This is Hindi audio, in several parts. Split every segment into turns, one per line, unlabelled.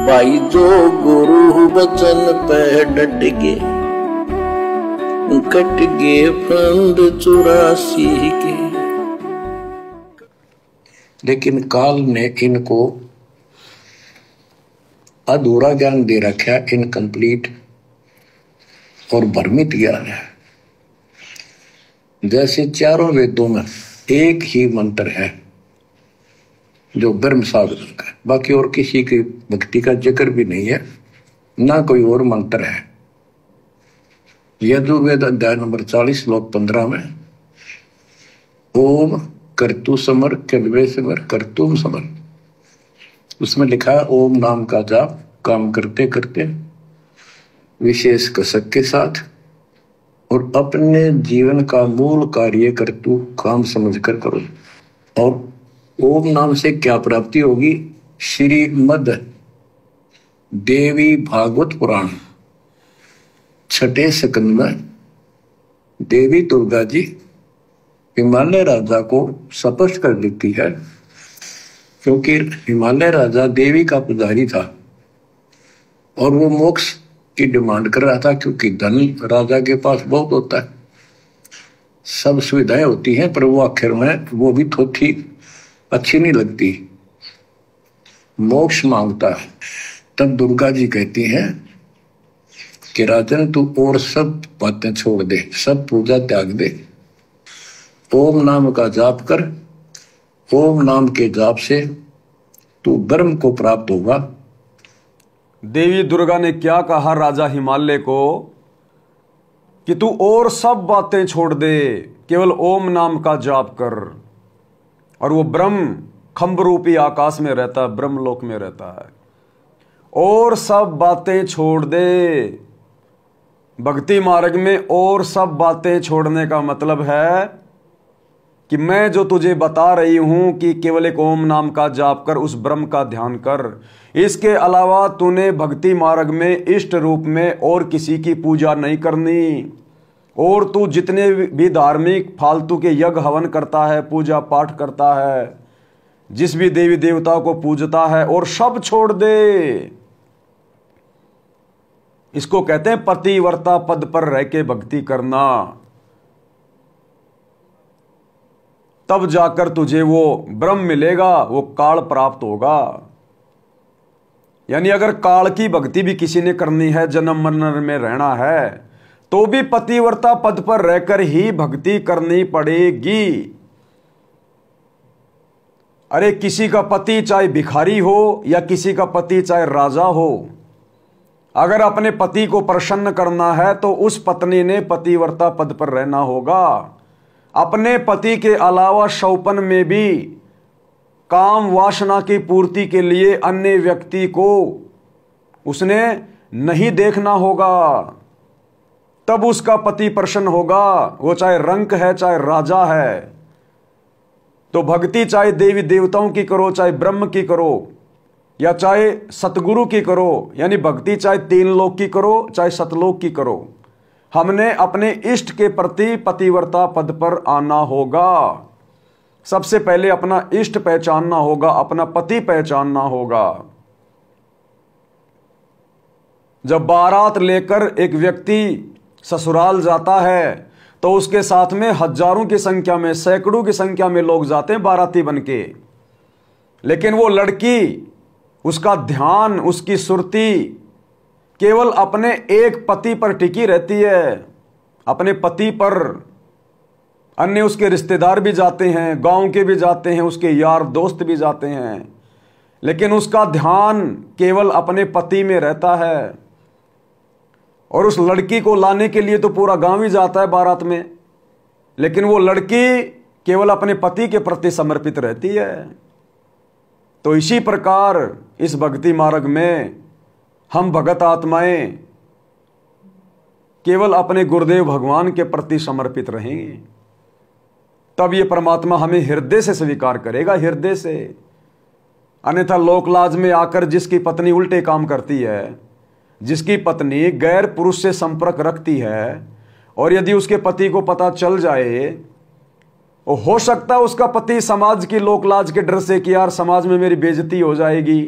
भाई जो गुरु वचन पे डट गे, कट गे फंद 84 के। लेकिन काल ने इनको अधूरा ज्ञान दे रखा, इनकम्प्लीट और भ्रमित ज्ञान है। जैसे चारों वेदों में एक ही मंत्र है जो ब्रह्म साधन का, बाकी और किसी की भक्ति का जिक्र भी नहीं है, ना कोई और मंत्र है। यजुर्वेद अध्याय नंबर 40 श्लोक 15 में ओम कर्तु समर कल्वे समर कर्तुम समर, उसमें लिखा है ओम नाम का जाप काम करते करते विशेष कसक के साथ और अपने जीवन का मूल कार्य कर्तु काम समझकर करो। और ओम नाम से क्या प्राप्ति होगी? श्रीमद् देवी भागवत पुराण 6 स्कंद में देवी दुर्गा जी हिमालय राजा को स्पष्ट कर देती है, क्योंकि हिमालय राजा देवी का पुजारी था और वो मोक्ष की डिमांड कर रहा था, क्योंकि धन राजा के पास बहुत होता है, सब सुविधाएं होती हैं, पर वो आखिर में वो भी थोड़ी अच्छी नहीं लगती, मोक्ष मांगता है। तब दुर्गा जी कहती हैं कि राजन तू और सब बातें छोड़ दे, सब पूजा त्याग दे, ओम नाम का जाप कर, ओम नाम के जाप से तू ब्रह्म को प्राप्त होगा।
देवी दुर्गा ने क्या कहा राजा हिमालय को कि तू और सब बातें छोड़ दे, केवल ओम नाम का जाप कर। और वो ब्रह्म खंभ रूपी आकाश में रहता है, ब्रह्मलोक में रहता है। और सब बातें छोड़ दे, भक्ति मार्ग में और सब बातें छोड़ने का मतलब है कि मैं जो तुझे बता रही हूं कि केवल एक ओम नाम का जाप कर, उस ब्रह्म का ध्यान कर, इसके अलावा तूने भक्ति मार्ग में इष्ट रूप में और किसी की पूजा नहीं करनी। और तू जितने भी धार्मिक फालतू के यज्ञ हवन करता है, पूजा पाठ करता है, जिस भी देवी देवता को पूजता है, और सब छोड़ दे। इसको कहते हैं पतिव्रता पद पर रह के भक्ति करना। तब जाकर तुझे वो ब्रह्म मिलेगा, वो काल प्राप्त होगा। यानी अगर काल की भक्ति भी किसी ने करनी है, जन्म मरण में रहना है, तो भी पतिव्रता पद पर रहकर ही भक्ति करनी पड़ेगी। अरे किसी का पति चाहे भिखारी हो या किसी का पति चाहे राजा हो, अगर अपने पति को प्रसन्न करना है तो उस पत्नी ने पतिव्रता पद पर रहना होगा। अपने पति के अलावा शौपन में भी काम वासना की पूर्ति के लिए अन्य व्यक्ति को उसने नहीं देखना होगा, तब उसका पति प्रसन्न होगा, वो चाहे रंक है चाहे राजा है। तो भक्ति चाहे देवी देवताओं की करो, चाहे ब्रह्म की करो, या चाहे सतगुरु की करो, यानी भक्ति चाहे 3 लोक की करो चाहे सतलोक की करो, हमने अपने इष्ट के प्रति पतिव्रता पद पर आना होगा। सबसे पहले अपना इष्ट पहचानना होगा, अपना पति पहचानना होगा। जब बारात लेकर एक व्यक्ति ससुराल जाता है तो उसके साथ में हजारों की संख्या में, सैकड़ों की संख्या में लोग जाते हैं बाराती बनके, लेकिन वो लड़की, उसका ध्यान, उसकी सुरती केवल अपने एक पति पर टिकी रहती है, अपने पति पर। अन्य उसके रिश्तेदार भी जाते हैं, गांव के भी जाते हैं, उसके यार दोस्त भी जाते हैं, लेकिन उसका ध्यान केवल अपने पति में रहता है। और उस लड़की को लाने के लिए तो पूरा गांव ही जाता है बारात में, लेकिन वो लड़की केवल अपने पति के प्रति समर्पित रहती है। तो इसी प्रकार इस भक्ति मार्ग में हम भगत आत्माएं केवल अपने गुरुदेव भगवान के प्रति समर्पित रहेंगे, तब ये परमात्मा हमें हृदय से स्वीकार करेगा, हृदय से। अन्यथा लोकलाज में आकर जिसकी पत्नी उल्टे काम करती है, जिसकी पत्नी गैर पुरुष से संपर्क रखती है, और यदि उसके पति को पता चल जाए, हो सकता है उसका पति समाज की लोकलाज के डर से कि यार समाज में मेरी बेइज्जती हो जाएगी,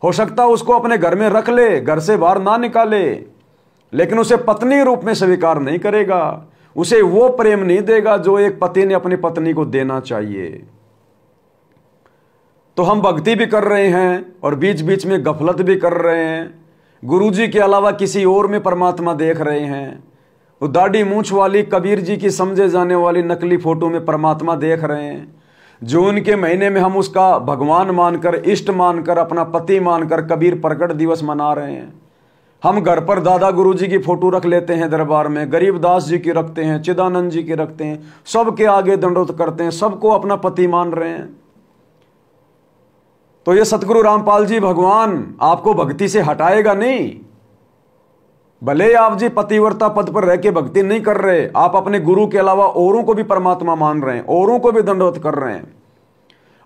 हो सकता उसको अपने घर में रख ले, घर से बाहर ना निकाले, लेकिन उसे पत्नी रूप में स्वीकार नहीं करेगा, उसे वो प्रेम नहीं देगा जो एक पति ने अपनी पत्नी को देना चाहिए। तो हम भक्ति भी कर रहे हैं और बीच बीच में गफलत भी कर रहे हैं, गुरुजी के अलावा किसी और में परमात्मा देख रहे हैं, वो दाढ़ी मूंछ वाली कबीर जी की समझे जाने वाली नकली फोटो में परमात्मा देख रहे हैं। जून के महीने में हम उसका भगवान मानकर, इष्ट मानकर, अपना पति मानकर कबीर प्रकट दिवस मना रहे हैं। हम घर पर दादा गुरुजी की फोटो रख लेते हैं, दरबार में गरीबदास जी की रखते हैं, चिदानंद जी की रखते हैं, सबके आगे दंडोत करते हैं, सबको अपना पति मान रहे हैं। तो ये सतगुरु रामपाल जी भगवान आपको भक्ति से हटाएगा नहीं। भले आप जी पतिव्रता पद पर रह के भक्ति नहीं कर रहे, आप अपने गुरु के अलावा औरों को भी परमात्मा मान रहे हैं, औरों को भी दंडवत कर रहे हैं।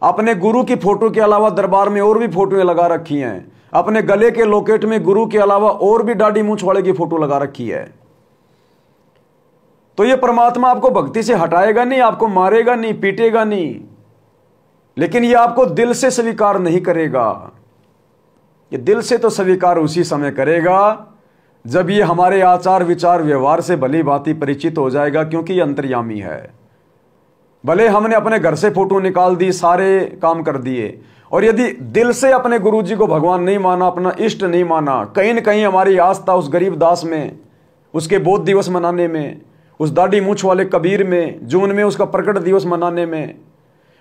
अपने गुरु की फोटो के अलावा दरबार में और भी फोटोएं लगा रखी हैं, अपने गले के लोकेट में गुरु के अलावा और भी दाढ़ी मूंछ वाले की फोटो लगा रखी है। तो ये परमात्मा आपको भक्ति से हटाएगा नहीं, आपको मारेगा नहीं, पीटेगा नहीं, लेकिन ये आपको दिल से स्वीकार नहीं करेगा। ये दिल से तो स्वीकार उसी समय करेगा जब ये हमारे आचार विचार व्यवहार से भली भांति परिचित हो जाएगा, क्योंकि ये अंतर्यामी है। भले हमने अपने घर से फोटो निकाल दी, सारे काम कर दिए, और यदि दिल से अपने गुरुजी को भगवान नहीं माना, अपना इष्ट नहीं माना, कहीं न कहीं हमारी आस्था उस गरीब दास में, उसके बोध दिवस मनाने में, उस दाढ़ी मूंछ वाले कबीर में, जून में उसका प्रकट दिवस मनाने में,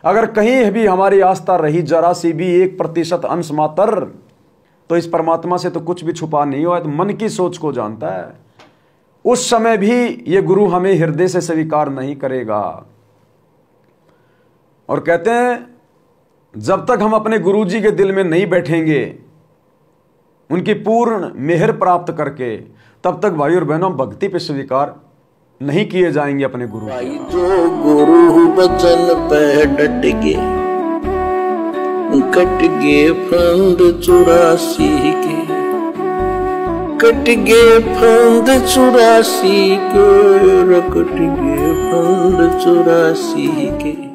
अगर कहीं भी हमारी आस्था रही जरा सी भी 1% अंश मात्र, तो इस परमात्मा से तो कुछ भी छुपा नहीं हुआ है, तो मन की सोच को जानता है। उस समय भी ये गुरु हमें हृदय से स्वीकार नहीं करेगा। और कहते हैं जब तक हम अपने गुरुजी के दिल में नहीं बैठेंगे, उनकी पूर्ण मेहर प्राप्त करके, तब तक भाई और बहनों भक्ति पे स्वीकार नहीं किए जाएंगे अपने गुरु।
जो गुरु बचन पे डट के कट गे फंद 84 के, कट गे फंद 84 के, कट गे फंद 84 के।